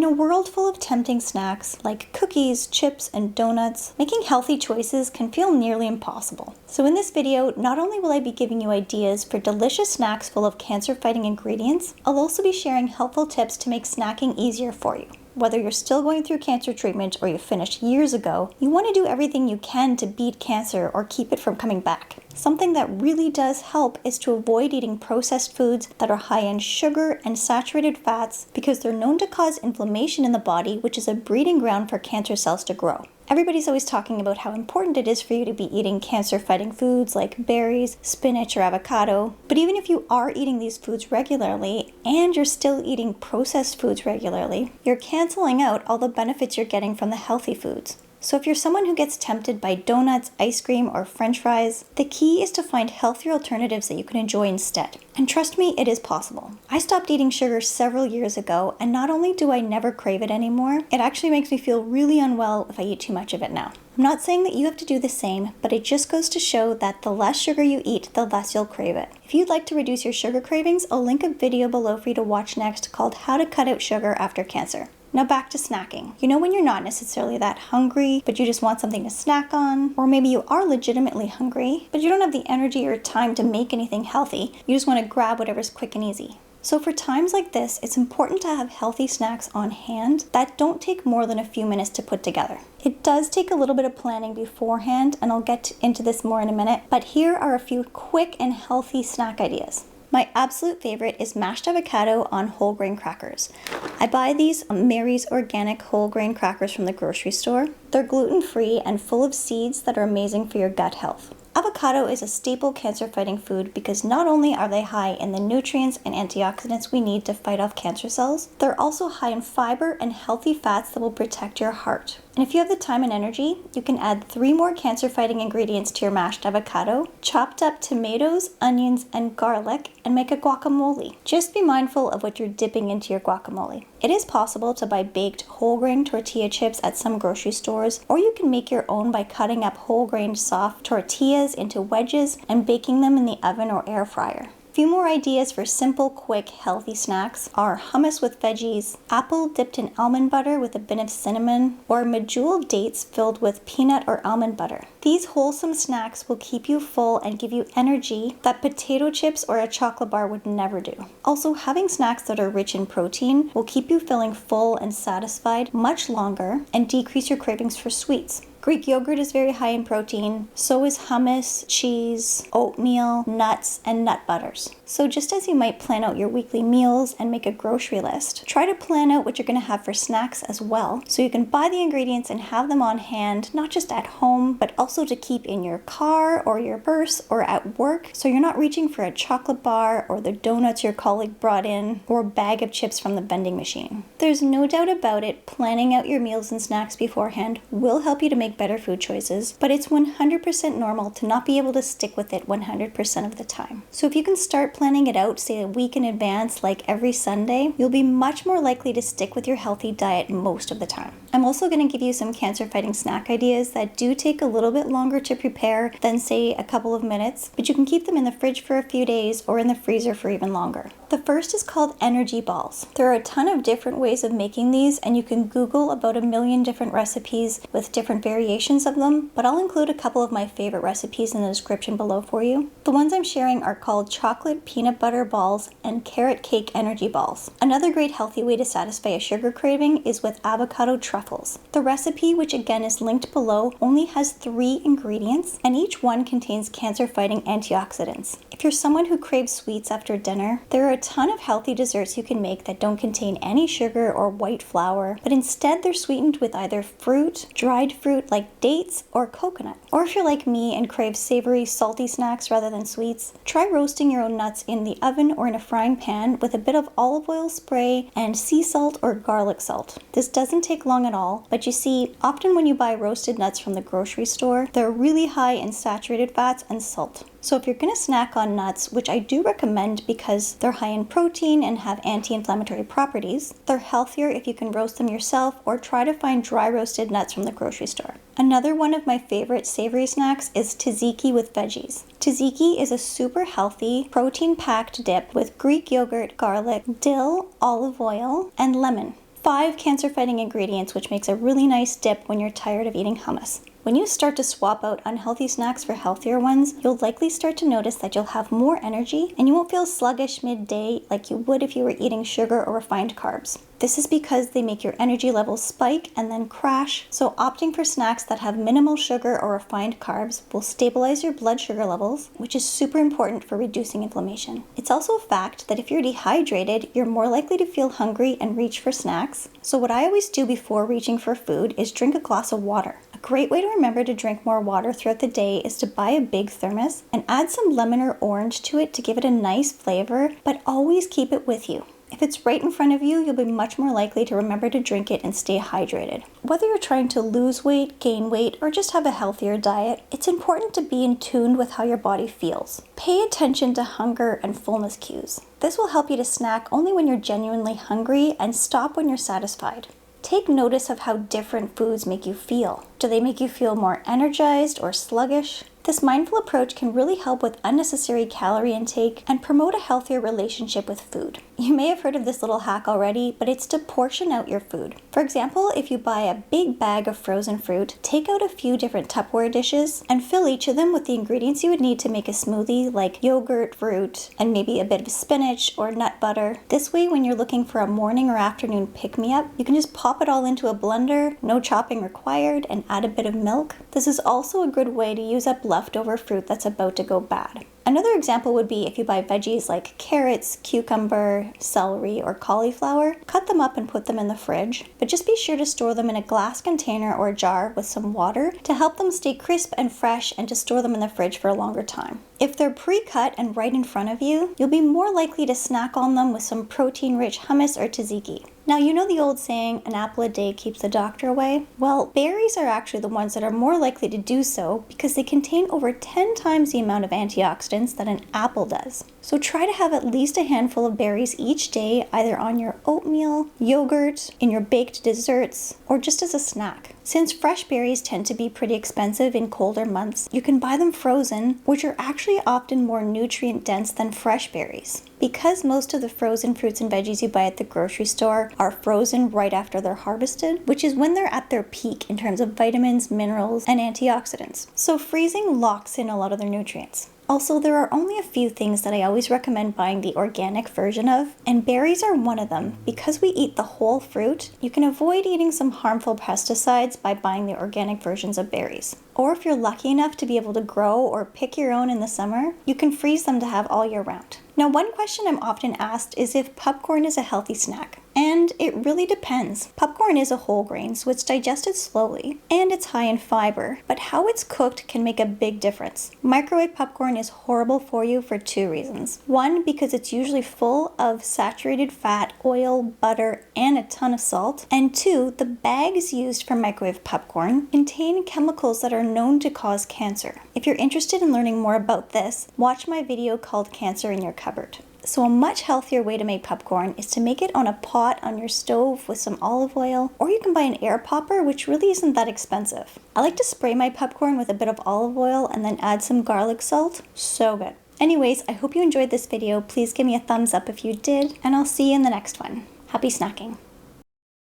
In a world full of tempting snacks like cookies, chips, and donuts, making healthy choices can feel nearly impossible. So in this video, not only will I be giving you ideas for delicious snacks full of cancer-fighting ingredients, I'll also be sharing helpful tips to make snacking easier for you. Whether you're still going through cancer treatment or you finished years ago, you want to do everything you can to beat cancer or keep it from coming back. Something that really does help is to avoid eating processed foods that are high in sugar and saturated fats because they're known to cause inflammation in the body, which is a breeding ground for cancer cells to grow. Everybody's always talking about how important it is for you to be eating cancer-fighting foods like berries, spinach, or avocado. But even if you are eating these foods regularly and you're still eating processed foods regularly, you're canceling out all the benefits you're getting from the healthy foods. So if you're someone who gets tempted by donuts, ice cream, or french fries, the key is to find healthier alternatives that you can enjoy instead. And trust me, it is possible. I stopped eating sugar several years ago, and not only do I never crave it anymore, it actually makes me feel really unwell if I eat too much of it now. I'm not saying that you have to do the same, but it just goes to show that the less sugar you eat, the less you'll crave it. If you'd like to reduce your sugar cravings, I'll link a video below for you to watch next called How to Cut Out Sugar After Cancer. Now back to snacking. You know when you're not necessarily that hungry, but you just want something to snack on? Or maybe you are legitimately hungry, but you don't have the energy or time to make anything healthy. You just want to grab whatever's quick and easy. So for times like this, it's important to have healthy snacks on hand that don't take more than a few minutes to put together. It does take a little bit of planning beforehand, and I'll get into this more in a minute, but here are a few quick and healthy snack ideas. My absolute favorite is mashed avocado on whole grain crackers. I buy these Mary's Organic whole grain crackers from the grocery store. They're gluten-free and full of seeds that are amazing for your gut health. Avocado is a staple cancer-fighting food because not only are they high in the nutrients and antioxidants we need to fight off cancer cells, they're also high in fiber and healthy fats that will protect your heart. And if you have the time and energy, you can add 3 more cancer-fighting ingredients to your mashed avocado, chopped up tomatoes, onions, and garlic, and make a guacamole. Just be mindful of what you're dipping into your guacamole. It is possible to buy baked whole grain tortilla chips at some grocery stores, or you can make your own by cutting up whole grain soft tortillas into wedges and baking them in the oven or air fryer. A few more ideas for simple, quick, healthy snacks are hummus with veggies, apple dipped in almond butter with a bit of cinnamon, or medjool dates filled with peanut or almond butter. These wholesome snacks will keep you full and give you energy that potato chips or a chocolate bar would never do. Also, having snacks that are rich in protein will keep you feeling full and satisfied much longer and decrease your cravings for sweets. Greek yogurt is very high in protein, so is hummus, cheese, oatmeal, nuts, and nut butters. So just as you might plan out your weekly meals and make a grocery list, try to plan out what you're going to have for snacks as well, so you can buy the ingredients and have them on hand, not just at home, but also to keep in your car or your purse or at work, so you're not reaching for a chocolate bar or the donuts your colleague brought in or a bag of chips from the vending machine. There's no doubt about it, planning out your meals and snacks beforehand will help you to make better food choices, but it's 100% normal to not be able to stick with it 100% of the time. So if you can start planning it out, say a week in advance, like every Sunday, you'll be much more likely to stick with your healthy diet most of the time. I'm also going to give you some cancer-fighting snack ideas that do take a little bit longer to prepare than, say, a couple of minutes, but you can keep them in the fridge for a few days or in the freezer for even longer. The first is called energy balls. There are a ton of different ways of making these, and you can Google about 1 million different recipes with different variations of them, but I'll include a couple of my favorite recipes in the description below for you. The ones I'm sharing are called chocolate peanut butter balls and carrot cake energy balls. Another great healthy way to satisfy a sugar craving is with avocado truffles. The recipe, which again is linked below, only has 3 ingredients, and each one contains cancer-fighting antioxidants. If you're someone who craves sweets after dinner, there are a ton of healthy desserts you can make that don't contain any sugar or white flour, but instead they're sweetened with either fruit, dried fruit like dates, or coconut. Or if you're like me and crave savory, salty snacks rather than sweets, try roasting your own nuts in the oven or in a frying pan with a bit of olive oil spray and sea salt or garlic salt. This doesn't take long at all, but you see, often when you buy roasted nuts from the grocery store, they're really high in saturated fats and salt. So if you're going to snack on nuts, which I do recommend because they're high in protein and have anti-inflammatory properties, they're healthier if you can roast them yourself or try to find dry roasted nuts from the grocery store. Another one of my favorite savory snacks is tzatziki with veggies. Tzatziki is a super healthy, protein-packed dip with Greek yogurt, garlic, dill, olive oil, and lemon. 5 cancer-fighting ingredients, which makes a really nice dip when you're tired of eating hummus. When you start to swap out unhealthy snacks for healthier ones, you'll likely start to notice that you'll have more energy and you won't feel sluggish midday like you would if you were eating sugar or refined carbs. This is because they make your energy levels spike and then crash, so opting for snacks that have minimal sugar or refined carbs will stabilize your blood sugar levels, which is super important for reducing inflammation. It's also a fact that if you're dehydrated, you're more likely to feel hungry and reach for snacks. So what I always do before reaching for food is drink a glass of water. A great way to remember to drink more water throughout the day is to buy a big thermos and add some lemon or orange to it to give it a nice flavor, but always keep it with you. If it's right in front of you, you'll be much more likely to remember to drink it and stay hydrated. Whether you're trying to lose weight, gain weight, or just have a healthier diet, it's important to be in tune with how your body feels. Pay attention to hunger and fullness cues. This will help you to snack only when you're genuinely hungry and stop when you're satisfied. Take notice of how different foods make you feel. Do they make you feel more energized or sluggish? This mindful approach can really help with unnecessary calorie intake and promote a healthier relationship with food. You may have heard of this little hack already, but it's to portion out your food. For example, if you buy a big bag of frozen fruit, take out a few different Tupperware dishes and fill each of them with the ingredients you would need to make a smoothie, like yogurt, fruit, and maybe a bit of spinach or nut butter. This way, when you're looking for a morning or afternoon pick-me-up, you can just pop it all into a blender, no chopping required, and add a bit of milk. This is also a good way to use up leftover fruit that's about to go bad. Another example would be if you buy veggies like carrots, cucumber, celery, or cauliflower, cut them up and put them in the fridge, but just be sure to store them in a glass container or jar with some water to help them stay crisp and fresh and to store them in the fridge for a longer time. If they're pre-cut and right in front of you, you'll be more likely to snack on them with some protein-rich hummus or tzatziki. Now, you know the old saying, an apple a day keeps the doctor away? Well, berries are actually the ones that are more likely to do so because they contain over 10 times the amount of antioxidants that an apple does. So try to have at least a handful of berries each day, either on your oatmeal, yogurt, in your baked desserts, or just as a snack. Since fresh berries tend to be pretty expensive in colder months, you can buy them frozen, which are actually often more nutrient dense than fresh berries. Because most of the frozen fruits and veggies you buy at the grocery store are frozen right after they're harvested, which is when they're at their peak in terms of vitamins, minerals, and antioxidants. So freezing locks in a lot of their nutrients. Also, there are only a few things that I always recommend buying the organic version of, and berries are one of them. Because we eat the whole fruit, you can avoid eating some harmful pesticides by buying the organic versions of berries. Or if you're lucky enough to be able to grow or pick your own in the summer, you can freeze them to have all year round. Now, one question I'm often asked is if popcorn is a healthy snack. And it really depends. Popcorn is a whole grain, so it's digested slowly, and it's high in fiber, but how it's cooked can make a big difference. Microwave popcorn is horrible for you for 2 reasons. One, because it's usually full of saturated fat, oil, butter, and a ton of salt. And 2, the bags used for microwave popcorn contain chemicals that are known to cause cancer. If you're interested in learning more about this, watch my video called Cancer in Your Cupboard. So a much healthier way to make popcorn is to make it on a pot on your stove with some olive oil, or you can buy an air popper, which really isn't that expensive. I like to spray my popcorn with a bit of olive oil and then add some garlic salt. So good. Anyways, I hope you enjoyed this video. Please give me a thumbs up if you did, and I'll see you in the next one. Happy snacking.